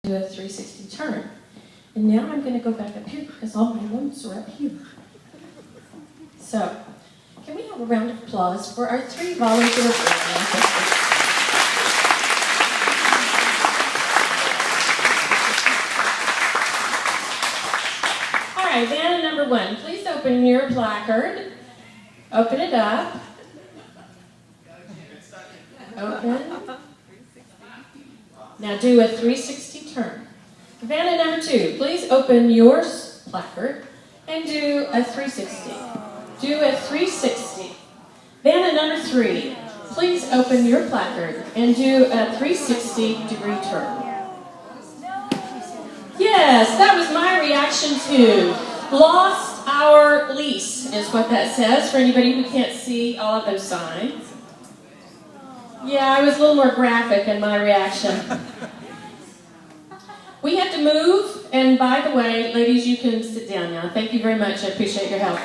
do a 360 turn. And now I'm going to go back up here because all my notes are up here. So, can we have a round of applause for our 3 volunteer ancestors? All right, Vanna number 1, please open your placard. Open it up. Open. Now do a 360 turn. Vanna number 2, please open your placard and do a 360. Do a 360. Vanna number 3, please open your placard and do a 360-degree turn. Yes, that was my reaction too. Lost our lease is what that says for anybody who can't see all of those signs. Yeah, I was a little more graphic in my reaction. We have to move, and by the way, ladies, you can sit down now. Thank you very much. I appreciate your help.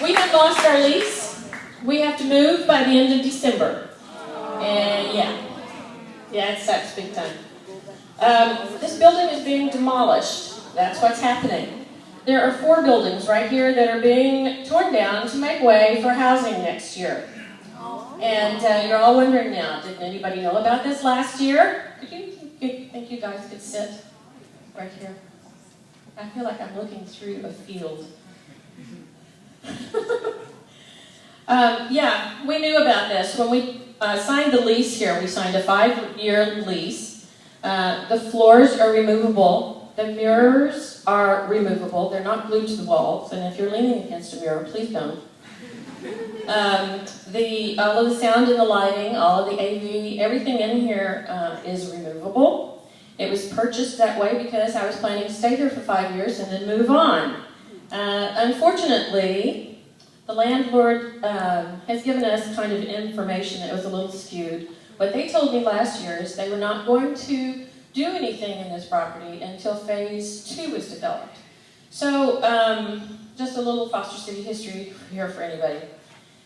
We have lost our lease. We have to move by the end of December. And yeah, it sucks big time. This building is being demolished. That's what's happening. There are 4 buildings right here that are being torn down to make way for housing next year. And you're all wondering now, didn't anybody know about this last year? Think you guys could sit right here? I feel like I'm looking through a field. Yeah, we knew about this. When we signed the lease here, we signed a 5-year lease. The floors are removable. The mirrors are removable. They're not glued to the walls. And if you're leaning against a mirror, please don't. All of the sound and the lighting, all of the AV, everything in here is removable. It was purchased that way because I was planning to stay here for 5 years and then move on. Unfortunately, the landlord has given us kind of information that was a little skewed. What they told me last year is they were not going to do anything in this property until phase 2 was developed. So, just a little Foster City history here for anybody.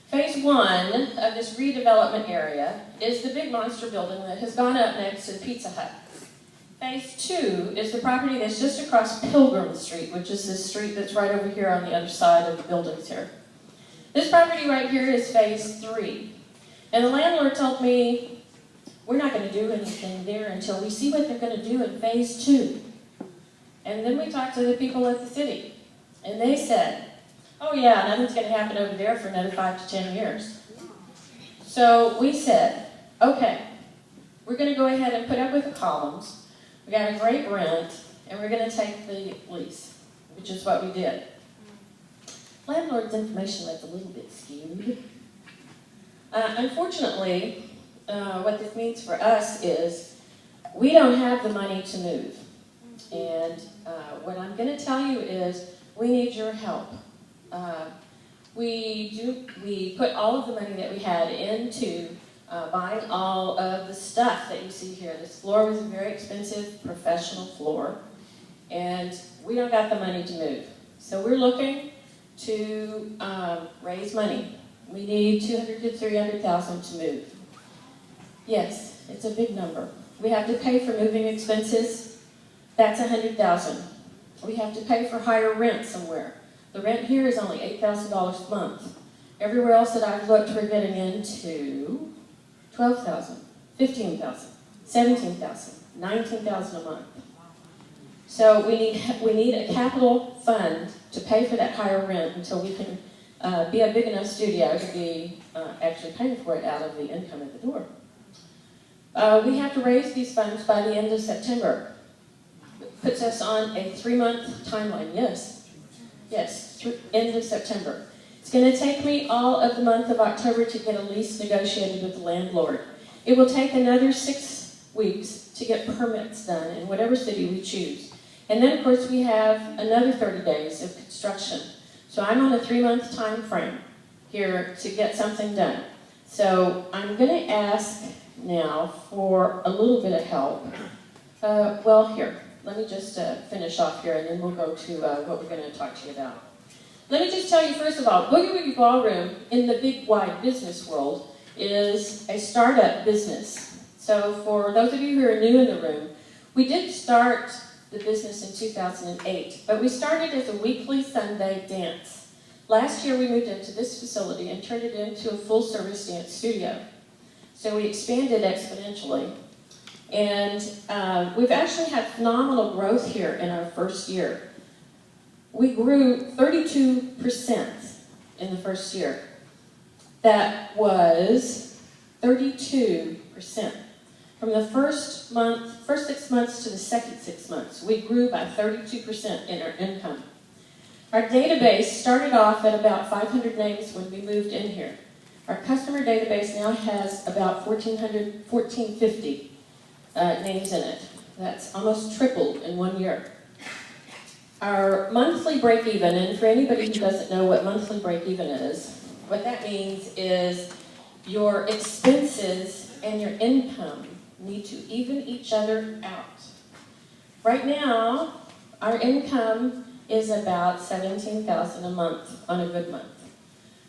Phase 1 of this redevelopment area is the big monster building that has gone up next to the Pizza Hut. Phase 2 is the property that's just across Pilgrim Street, which is this street that's right over here on the other side of the buildings here. This property right here is phase 3. And the landlord told me, we're not going to do anything there until we see what they're going to do in phase 2. And then we talked to the people at the city. And they said, oh yeah, nothing's going to happen over there for another 5 to 10 years. So we said, okay, we're going to go ahead and put up with the columns. We got a great rent, and we're going to take the lease, which is what we did. Landlord's information was a little bit skewed. Unfortunately, what this means for us is we don't have the money to move. And what I'm going to tell you is we need your help. We put all of the money that we had into buying all of the stuff that you see here. This floor was a very expensive professional floor, and we don't got the money to move. So we're looking to raise money. We need $200,000 to $300,000 to move. Yes, it's a big number. We have to pay for moving expenses. That's $100,000. We have to pay for higher rent somewhere. The rent here is only $8,000 a month. Everywhere else that I've looked, we're getting into $12,000, $15,000, $17,000, $19,000 a month. So we need a capital fund to pay for that higher rent until we can be a big enough studio to be actually paying for it out of the income at the door. We have to raise these funds by the end of September. It puts us on a 3-month timeline. Yes, end of September. It's going to take me all of the month of October to get a lease negotiated with the landlord. It will take another 6 weeks to get permits done in whatever city we choose. And then, of course, we have another 30 days of construction. So I'm on a 3-month time frame here to get something done. So I'm going to ask now for a little bit of help. Well, here, let me just finish off here, and then we'll go to what we're going to talk to you about. Let me just tell you, first of all, Boogie Woogie Ballroom in the big, wide business world is a startup business. So for those of you who are new in the room, we did start the business in 2008, but we started as a weekly Sunday dance. Last year we moved into this facility and turned it into a full-service dance studio. So we expanded exponentially. And we've actually had phenomenal growth here in our first year. We grew 32% in the first year. That was 32%. From the first 6 months to the second 6 months, we grew by 32% in our income. Our database started off at about 500 names when we moved in here. Our customer database now has about 1,450 names in it. That's almost tripled in 1 year. Our monthly break-even, and for anybody who doesn't know what monthly break-even is, what that means is your expenses and your income need to even each other out. Right now, our income is about $17,000 a month on a good month.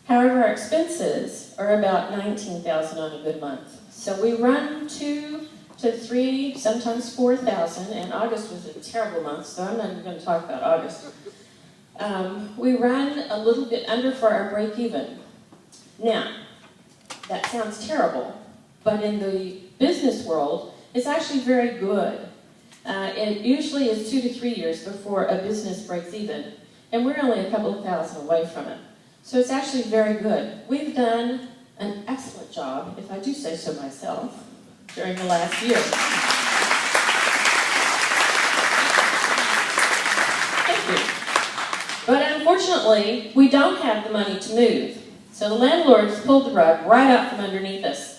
However, our expenses are about $19,000 on a good month. So we run 2 to 3, sometimes 4,000, and August was a terrible month, so I'm not even going to talk about August. We run a little bit under for our break-even. Now, that sounds terrible, but in the business world, it's actually very good. It usually is 2 to 3 years before a business breaks even, and we're only a couple of thousand away from it. So it's actually very good. We've done an excellent job, if I do say so myself, during the last year. Thank you. But unfortunately, we don't have the money to move. So the landlord's pulled the rug right out from underneath us.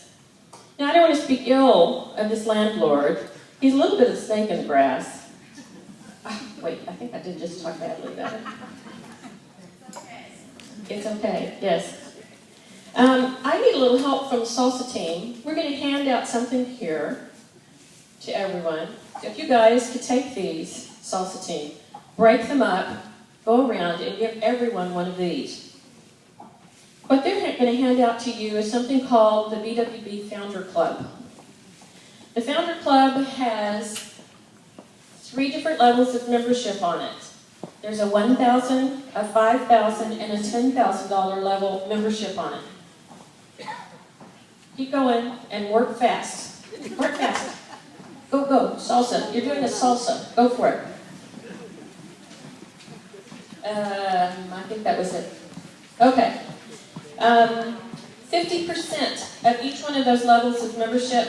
Now, I don't want to speak ill of this landlord. He's a little bit of a snake in the grass. Wait, I think I did just talk badly about it. It's okay, yes. I need a little help from the salsa team. We're going to hand out something here to everyone. So if you guys could take these, salsa team, break them up, go around, and give everyone one of these. What they're going to hand out to you is something called the BWB Founder Club. The Founder Club has 3 different levels of membership on it. There's a $1,000, a $5,000, and a $10,000 level membership on it. Keep going and work fast. Work fast. Go, go. Salsa. You're doing a salsa. Go for it. I think that was it. Okay. 50% of each one of those levels of membership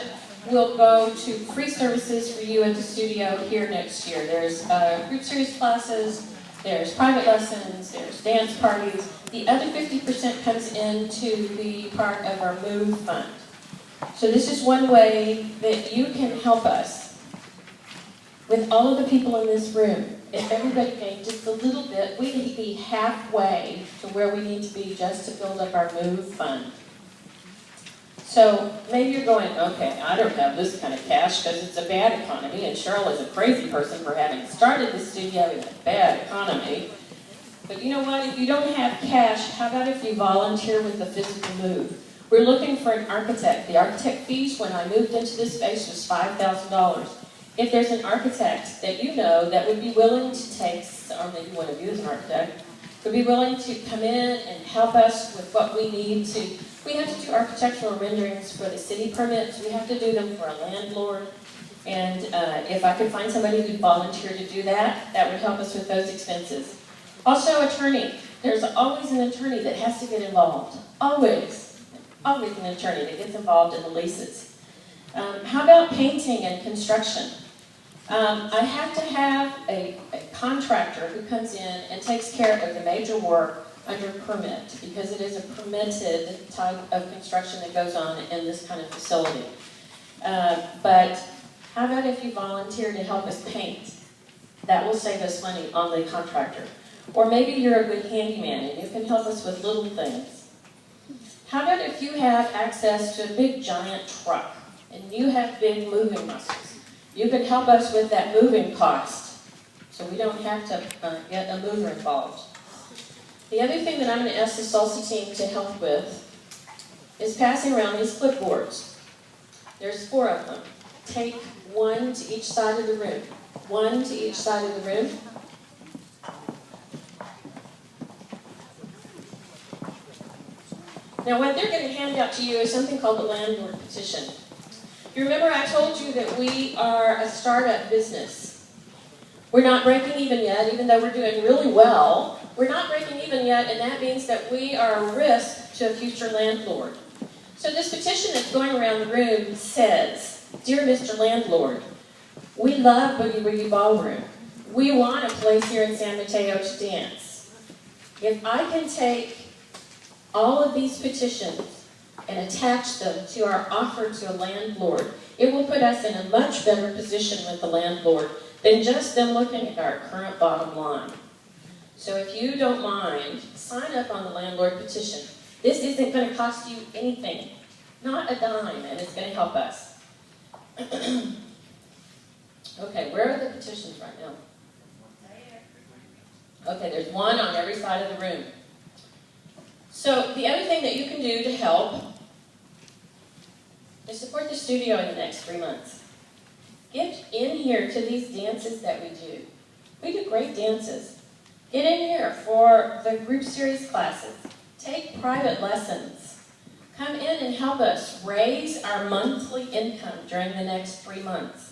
will go to free services for you at the studio here next year. There's group series classes, there's private lessons, there's dance parties. The other 50% comes into the part of our Move Fund. So this is one way that you can help us. With all of the people in this room, if everybody gave just a little bit, we'd be halfway to where we need to be just to build up our Move Fund. So maybe you're going, okay, I don't have this kind of cash because it's a bad economy, and Cheryl is a crazy person for having started the studio in a bad economy. But you know what? If you don't have cash, how about if you volunteer with the Physical Move? We're looking for an architect. The architect fees when I moved into this space was $5,000. If there's an architect that you know that would be willing to take, or maybe one of you is an architect, would be willing to come in and help us with what we need to. We have to do architectural renderings for the city permits. We have to do them for a landlord. And if I could find somebody who'd volunteer to do that, that would help us with those expenses. Also, attorney. There's always an attorney that has to get involved. Always. Always an attorney that gets involved in the leases. How about painting and construction? I have to have a contractor who comes in and takes care of the major work under permit, because it is a permitted type of construction that goes on in this kind of facility. But how about if you volunteer to help us paint? That will save us money on the contractor. Or maybe you're a good handyman and you can help us with little things. How about if you have access to a big giant truck and you have big moving muscles? You can help us with that moving cost so we don't have to get a mover involved. The other thing that I'm going to ask the salsa team to help with is passing around these clipboards. There's 4 of them. Take 1 to each side of the room. 1 to each side of the room. Now what they're going to hand out to you is something called the landlord petition. You remember I told you that we are a startup business. We're not breaking even yet, even though we're doing really well. We're not breaking even yet, and that means that we are a risk to a future landlord. So this petition that's going around the room says, "Dear Mr. Landlord, we love Boogie Woogie Ballroom. We want a place here in San Mateo to dance. If I can take all of these petitions and attach them to our offer to a landlord, it will put us in a much better position with the landlord than just them looking at our current bottom line. So if you don't mind, sign up on the landlord petition. This isn't going to cost you anything, not a dime, and it's going to help us." Okay, where are the petitions right now? Okay, there's 1 on every side of the room. So the other thing that you can do to help is support the studio in the next 3 months. Get in here to these dances that we do. We do great dances. Get in here for the group series classes. Take private lessons. Come in and help us raise our monthly income during the next 3 months.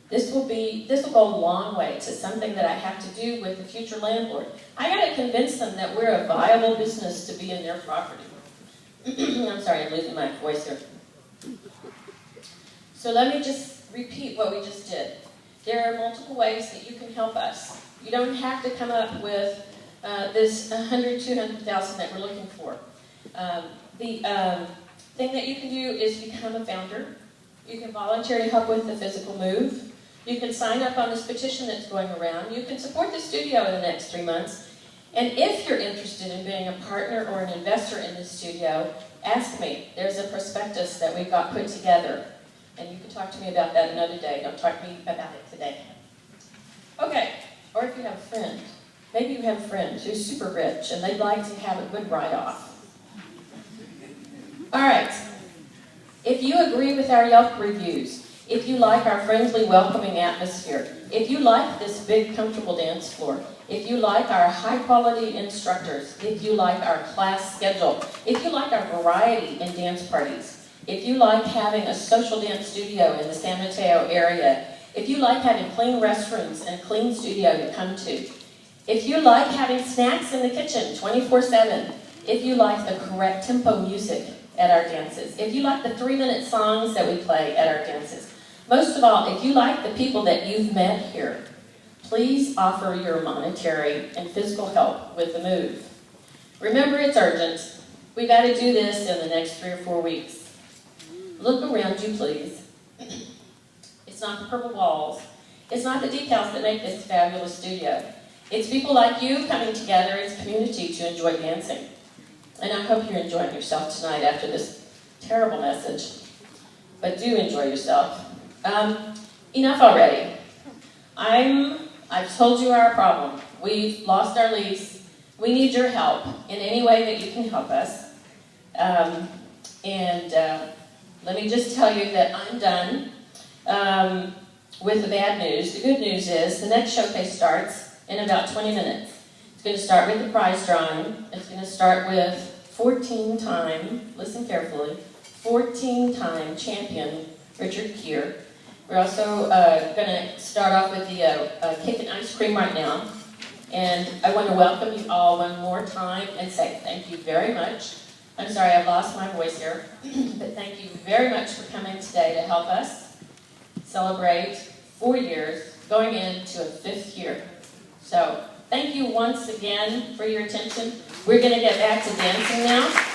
This will go a long way to something that I have to do with the future landlord. I got to convince them that we're a viable business to be in their property. I'm sorry, I'm losing my voice here. So let me just repeat what we just did. There are multiple ways that you can help us. You don't have to come up with this $100,000, $200,000 that we're looking for. The thing that you can do is become a founder. You can volunteer to help with the physical move. You can sign up on this petition that's going around. You can support the studio in the next 3 months. And if you're interested in being a partner or an investor in this studio, ask me. There's a prospectus that we've got put together. And you can talk to me about that another day. Don't talk to me about it today. Okay, or if you have a friend. Maybe you have a friend who's super rich and they'd like to have a good write-off. All right. If you agree with our Yelp reviews, if you like our friendly, welcoming atmosphere, if you like this big, comfortable dance floor, if you like our high-quality instructors, if you like our class schedule, if you like our variety in dance parties, if you like having a social dance studio in the San Mateo area, if you like having clean restrooms and a clean studio to come to, if you like having snacks in the kitchen 24/7, if you like the correct tempo music at our dances, if you like the 3-minute songs that we play at our dances, most of all, if you like the people that you've met here, please offer your monetary and physical help with the move. Remember, it's urgent. We got to do this in the next 3 or 4 weeks. Look around you, please. It's not the purple walls. It's not the decals that make this fabulous studio. It's people like you coming together as a community to enjoy dancing. And I hope you're enjoying yourself tonight after this terrible message. But do enjoy yourself. Enough already. I've told you our problem. We've lost our lease. We need your help in any way that you can help us. Let me just tell you that I'm done with the bad news. The good news is the next showcase starts in about 20 minutes. It's going to start with the prize drawing. It's going to start with 14-time, listen carefully, 14-time champion Richard Keir. We're also going to start off with the cake and ice cream right now. And I want to welcome you all one more time and say thank you very much. I'm sorry, I've lost my voice here. But thank you very much for coming today to help us celebrate 4 years going into a 5th year. So thank you once again for your attention. We're going to get back to dancing now.